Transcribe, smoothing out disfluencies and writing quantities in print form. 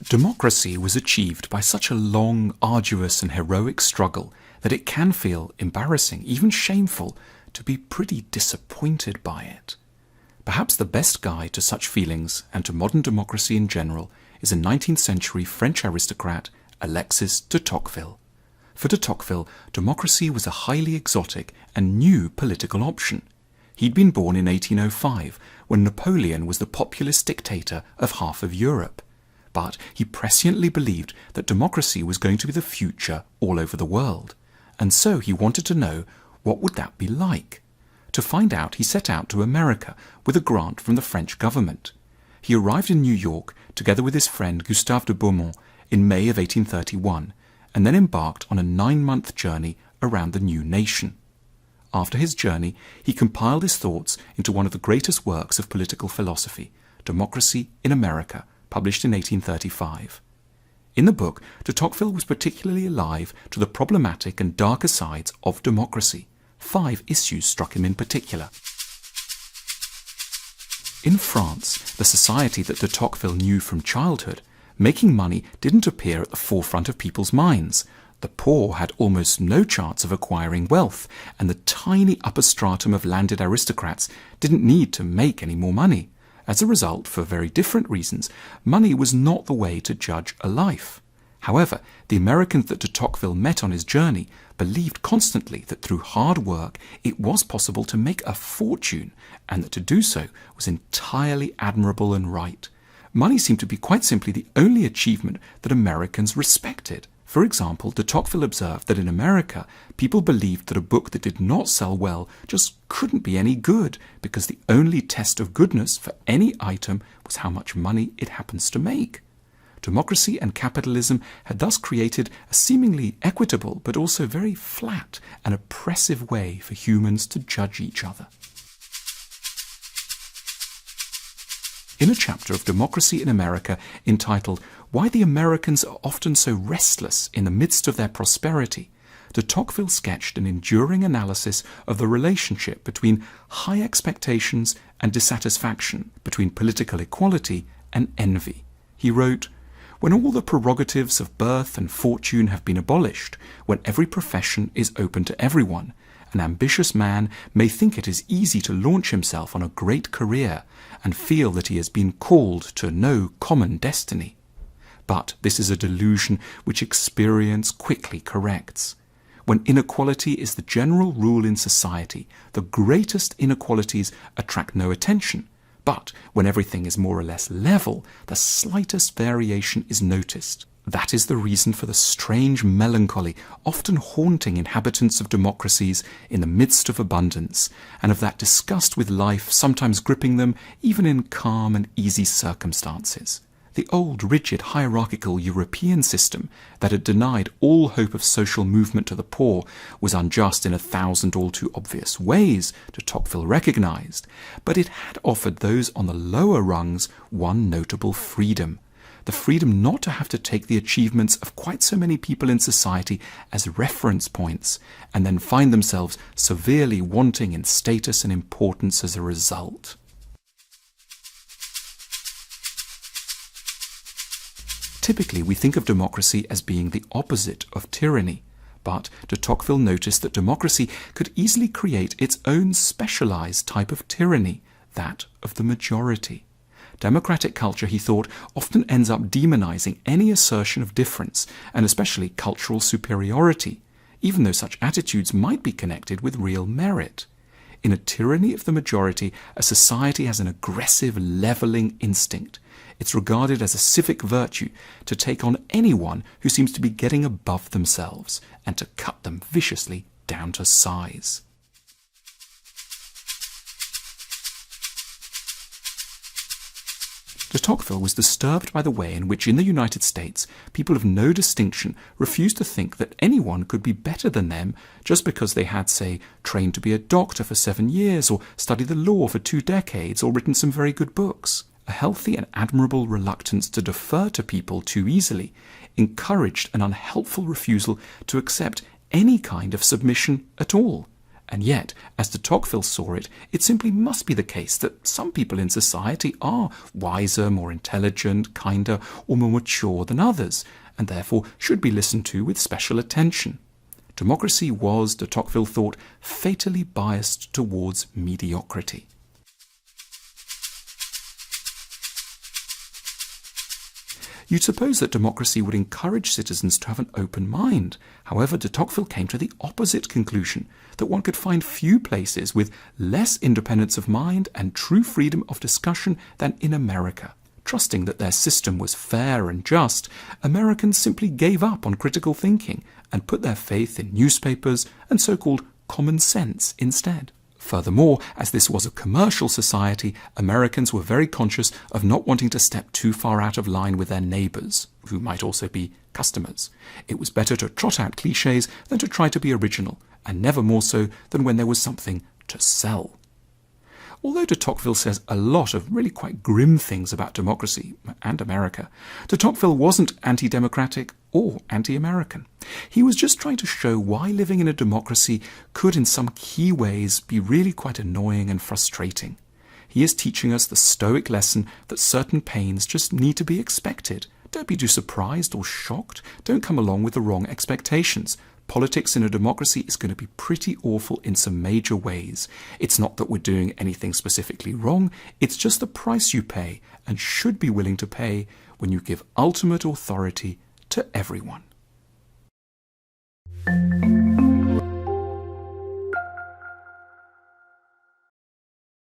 Democracy was achieved by such a long, arduous and heroic struggle that it can feel embarrassing, even shameful, to be pretty disappointed by it. Perhaps the best guide to such feelings and to modern democracy in general is a 19th century French aristocrat, Alexis de Tocqueville. For de Tocqueville, democracy was a highly exotic and new political option. He'd been born in 1805, when Napoleon was the populist dictator of half of Europe. But he presciently believed that democracy was going to be the future all over the world, and so he wanted to know what would that be like. To find out, he set out to America with a grant from the French government. He arrived in New York together with his friend Gustave de Beaumont in May of 1831, and then embarked on a 9-month journey around the new nation. After his journey, he compiled his thoughts into one of the greatest works of political philosophy, Democracy in America, published in 1835. In the book, de Tocqueville was particularly alive to the problematic and darker sides of democracy. 5 issues struck him in particular. In France, the society that de Tocqueville knew from childhood, making money didn't appear at the forefront of people's minds. The poor had almost no chance of acquiring wealth, and the tiny upper stratum of landed aristocrats didn't need to make any more money. As a result, for very different reasons, money was not the way to judge a life. However, the Americans that de Tocqueville met on his journey believed constantly that through hard work it was possible to make a fortune, and that to do so was entirely admirable and right. Money seemed to be quite simply the only achievement that Americans respected. For example, de Tocqueville observed that in America, people believed that a book that did not sell well just couldn't be any good, because the only test of goodness for any item was how much money it happens to make. Democracy and capitalism had thus created a seemingly equitable but also very flat and oppressive way for humans to judge each other. In a chapter of Democracy in America entitled Why the Americans Are Often So Restless in the Midst of Their Prosperity, de Tocqueville sketched an enduring analysis of the relationship between high expectations and dissatisfaction, between political equality and envy. He wrote, "When all the prerogatives of birth and fortune have been abolished, when every profession is open to everyone, an ambitious man may think it is easy to launch himself on a great career and feel that he has been called to no common destiny. But this is a delusion which experience quickly corrects. When inequality is the general rule in society, the greatest inequalities attract no attention. But when everything is more or less level, the slightest variation is noticed. That is the reason for the strange melancholy often haunting inhabitants of democracies in the midst of abundance, and of that disgust with life sometimes gripping them even in calm and easy circumstances. The old rigid hierarchical European system that had denied all hope of social movement to the poor was unjust in 1,000 all too obvious ways, de Tocqueville recognized, but it had offered those on the lower rungs one notable freedom. The freedom not to have to take the achievements of quite so many people in society as reference points, and then find themselves severely wanting in status and importance as a result. Typically, we think of democracy as being the opposite of tyranny, but de Tocqueville noticed that democracy could easily create its own specialized type of tyranny, that of the majority. Democratic culture, he thought, often ends up demonizing any assertion of difference, and especially cultural superiority, even though such attitudes might be connected with real merit. In a tyranny of the majority, a society has an aggressive leveling instinct. It's regarded as a civic virtue to take on anyone who seems to be getting above themselves, and to cut them viciously down to size. De Tocqueville was disturbed by the way in which in the United States people of no distinction refused to think that anyone could be better than them just because they had, say, trained to be a doctor for 7 years, or studied the law for 2 decades, or written some very good books. A healthy and admirable reluctance to defer to people too easily encouraged an unhelpful refusal to accept any kind of submission at all. And yet, as de Tocqueville saw it, it simply must be the case that some people in society are wiser, more intelligent, kinder, or more mature than others, and therefore should be listened to with special attention. Democracy was, de Tocqueville thought, fatally biased towards mediocrity. You'd suppose that democracy would encourage citizens to have an open mind. However, de Tocqueville came to the opposite conclusion, that one could find few places with less independence of mind and true freedom of discussion than in America. Trusting that their system was fair and just, Americans simply gave up on critical thinking and put their faith in newspapers and so-called common sense instead. Furthermore, as this was a commercial society, Americans were very conscious of not wanting to step too far out of line with their neighbours, who might also be customers. It was better to trot out clichés than to try to be original, and never more so than when there was something to sell. Although de Tocqueville says a lot of really quite grim things about democracy and America, de Tocqueville wasn't anti-democratic or anti-American. He was just trying to show why living in a democracy could in some key ways be really quite annoying and frustrating. He is teaching us the Stoic lesson that certain pains just need to be expected. Don't be too surprised or shocked. Don't come along with the wrong expectations. Politics in a democracy is going to be pretty awful in some major ways. It's not that we're doing anything specifically wrong, it's just the price you pay and should be willing to pay when you give ultimate authority to everyone.